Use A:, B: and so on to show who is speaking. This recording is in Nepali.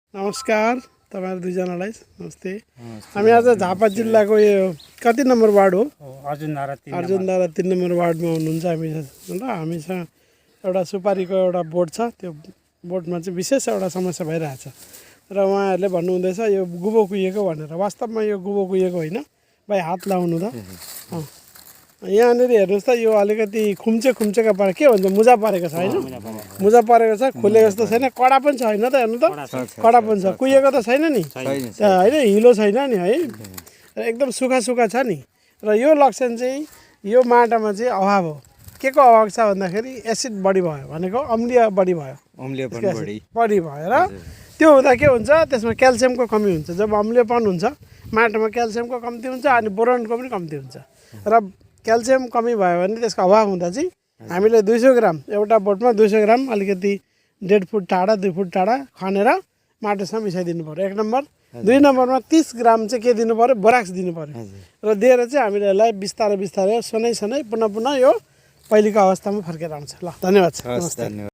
A: नमस्कार तपाईहरु दुईजनालाई नमस्ते। हामी आज झापा जिल्लाको यो कति नम्बर वार्ड हो? अर्जुनधारा 3 नम्बर वार्डमा हुनुहुन्छ हामी र हामीसँग एउटा सुपारीको एउटा बोर्ड छ। त्यो बोर्डमा चाहिँ विशेष एउटा समस्या भइरहेछ र उहाँहरूले भन्नुहुँदैछ यो गुबो कुहिएको भनेर। वास्तवमा यो गुबो कुहिएको होइन भाइ, हात लाउनु त। यहाँनिर हेर्नुहोस् त, यो अलिकति खुम्चेका परे के भन्छ, मुजा परेको छ होइन? मुजा परेको छ, खुलेको जस्तो छैन, कडा पनि छैन त। हेर्नु त, कडा पनि छ, कुहिएको त छैन नि होइन, हिलो छैन नि है, एकदम सुखा छ नि। र यो लक्षण चाहिँ यो माटामा चाहिँ अभाव हो। के को अभाव छ भन्दाखेरि एसिड बढी भयो भनेको अम्लीय बढी भयो, बढी भएर त्यो हुँदा के हुन्छ, त्यसमा क्याल्सियमको कमी हुन्छ। जब अम्लीयपन हुन्छ माटोमा क्याल्सियमको कम्ती हुन्छ अनि बोरोनको पनि कम्ती हुन्छ। र क्याल्सियम कमी भयो भने त्यसको अभाव हुँदा चाहिँ हामीले 200 ग्राम, एउटा बोटमा 200 ग्राम अलिकति 1.5 फुट टाढा 2 फुट टाढा खनेर माटोसँग मिसाइदिनु पर्यो, 1 नम्बर। 2 नम्बरमा 30 ग्राम चाहिँ के दिनु पर्यो, बोराक्स दिनु पर्यो। र दिएर चाहिँ हामीले यसलाई बिस्तारै सनै पुनः यो पहिलेको अवस्थामा फर्केर आउँछ। ल, धन्यवाद।